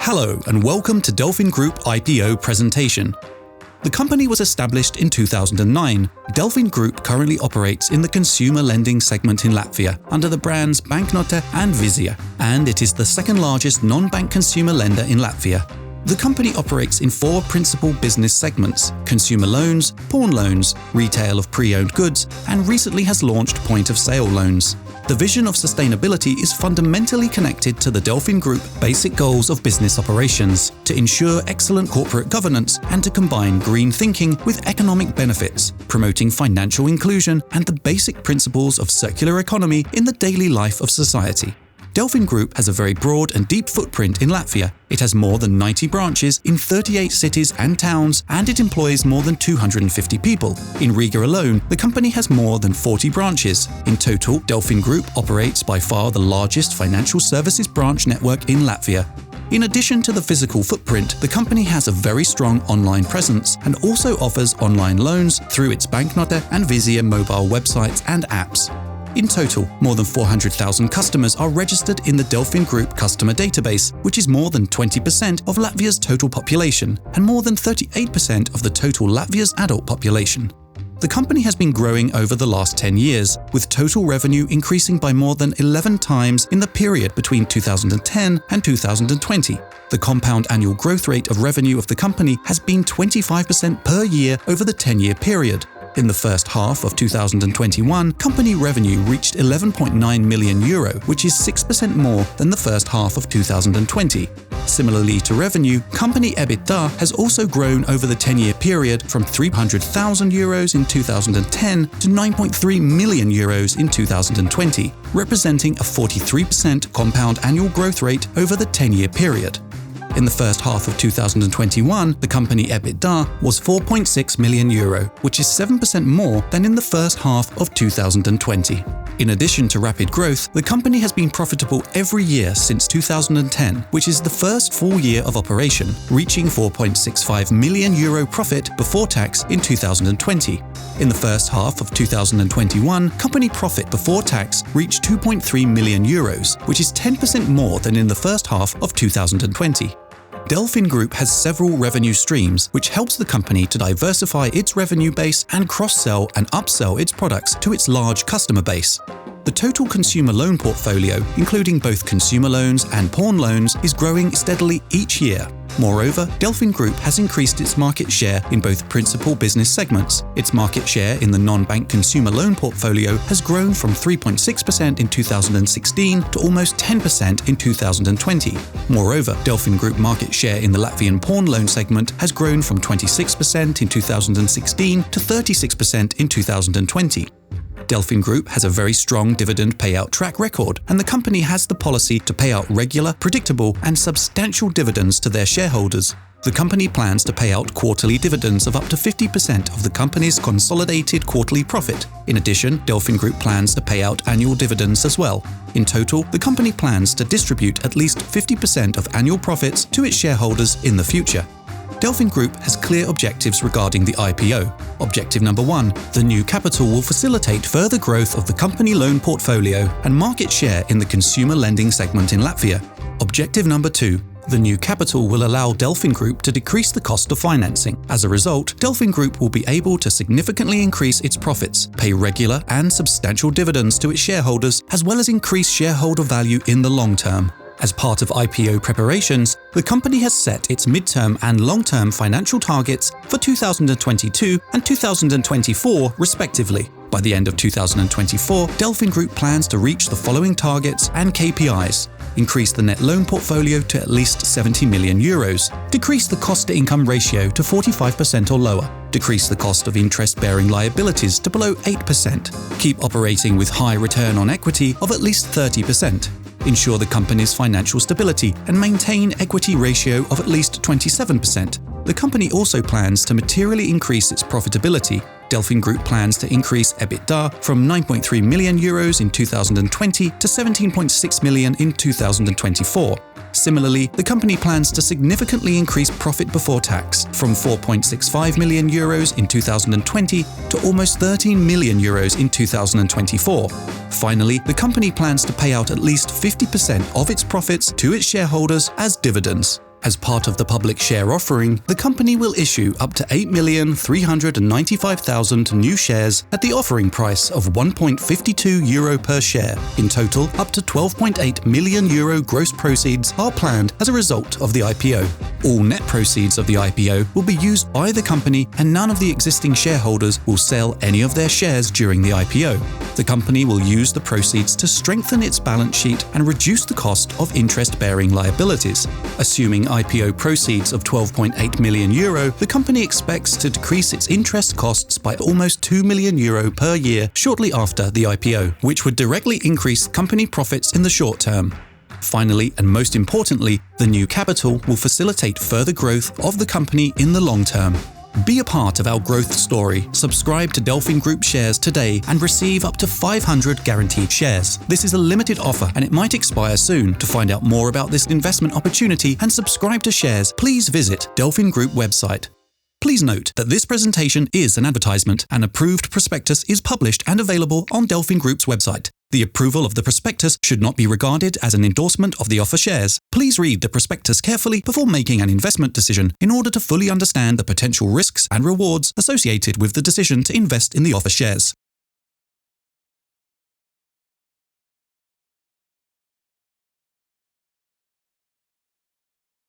Hello and welcome to DelfinGroup IPO Presentation. The company was established in 2009. DelfinGroup currently operates in the consumer lending segment in Latvia under the brands Banknote and Vizia, and it is the second largest non-bank consumer lender in Latvia. The company operates in four principal business segments: consumer loans, pawn loans, retail of pre-owned goods, and recently has launched point-of-sale loans. The vision of sustainability is fundamentally connected to the DelfinGroup basic goals of business operations, to ensure excellent corporate governance and to combine green thinking with economic benefits, promoting financial inclusion and the basic principles of circular economy in the daily life of society. DelfinGroup has a very broad and deep footprint in Latvia. It has more than 90 branches in 38 cities and towns, and it employs more than 250 people. In Riga alone, the company has more than 40 branches. In total, DelfinGroup operates by far the largest financial services branch network in Latvia. In addition to the physical footprint, the company has a very strong online presence and also offers online loans through its Banknote and Vizia mobile websites and apps. In total, more than 400,000 customers are registered in the DelfinGroup customer database, which is more than 20% of Latvia's total population and more than 38% of the total Latvia's adult population. The company has been growing over the last 10 years, with total revenue increasing by more than 11 times in the period between 2010 and 2020. The compound annual growth rate of revenue of the company has been 25% per year over the 10-year period. In the first half of 2021, company revenue reached €11.9 million, which is 6% more than the first half of 2020. Similarly to revenue, company EBITDA has also grown over the 10-year period from €300,000 in 2010 to €9.3 million in 2020, representing a 43% compound annual growth rate over the 10-year period. In the first half of 2021, the company EBITDA was €4.6 million, which is 7% more than in the first half of 2020. In addition to rapid growth, the company has been profitable every year since 2010, which is the first full year of operation, reaching €4.65 million profit before tax in 2020. In the first half of 2021, company profit before tax reached €2.3 million, which is 10% more than in the first half of 2020. DelfinGroup has several revenue streams, which helps the company to diversify its revenue base and cross-sell and upsell its products to its large customer base. The total consumer loan portfolio, including both consumer loans and pawn loans, is growing steadily each year. Moreover, DelfinGroup has increased its market share in both principal business segments. Its market share in the non-bank consumer loan portfolio has grown from 3.6% in 2016 to almost 10% in 2020. Moreover, DelfinGroup market share in the Latvian pawn loan segment has grown from 26% in 2016 to 36% in 2020. DelfinGroup has a very strong dividend payout track record, and the company has the policy to pay out regular, predictable, and substantial dividends to their shareholders. The company plans to pay out quarterly dividends of up to 50% of the company's consolidated quarterly profit. In addition, DelfinGroup plans to pay out annual dividends as well. In total, the company plans to distribute at least 50% of annual profits to its shareholders in the future. DelfinGroup has clear objectives regarding the IPO. Objective number 1, the new capital will facilitate further growth of the company loan portfolio and market share in the consumer lending segment in Latvia. Objective number 2, the new capital will allow DelfinGroup to decrease the cost of financing. As a result, DelfinGroup will be able to significantly increase its profits, pay regular and substantial dividends to its shareholders, as well as increase shareholder value in the long term. As part of IPO preparations, the company has set its midterm and long-term financial targets for 2022 and 2024 respectively. By the end of 2024, DelfinGroup plans to reach the following targets and KPIs. Increase the net loan portfolio to at least €70 million. Decrease the cost-to-income ratio to 45% or lower. Decrease the cost of interest-bearing liabilities to below 8%. Keep operating with high return on equity of at least 30%. Ensure the company's financial stability and maintain equity ratio of at least 27%. The company also plans to materially increase its profitability. DelfinGroup plans to increase EBITDA from €9.3 million in 2020 to €17.6 million in 2024. Similarly, the company plans to significantly increase profit before tax from €4.65 million in 2020 to almost €13 million in 2024. Finally, the company plans to pay out at least 50% of its profits to its shareholders as dividends. As part of the public share offering, the company will issue up to 8,395,000 new shares at the offering price of €1.52 per share. In total, up to €12.8 million gross proceeds are planned as a result of the IPO. All net proceeds of the IPO will be used by the company, and none of the existing shareholders will sell any of their shares during the IPO. The company will use the proceeds to strengthen its balance sheet and reduce the cost of interest-bearing liabilities. Assuming IPO proceeds of €12.8 million, the company expects to decrease its interest costs by almost €2 million per year shortly after the IPO, which would directly increase company profits in the short term. Finally, and most importantly, the new capital will facilitate further growth of the company in the long term. Be a part of our growth story. Subscribe to DelfinGroup shares today and receive up to 500 guaranteed shares. This is a limited offer and it might expire soon. To find out more about this investment opportunity and subscribe to shares, please visit DelfinGroup website. Please note that this presentation is an advertisement. An approved prospectus is published and available on DelfinGroup's website. The approval of the prospectus should not be regarded as an endorsement of the offer shares. Please read the prospectus carefully before making an investment decision in order to fully understand the potential risks and rewards associated with the decision to invest in the offer shares.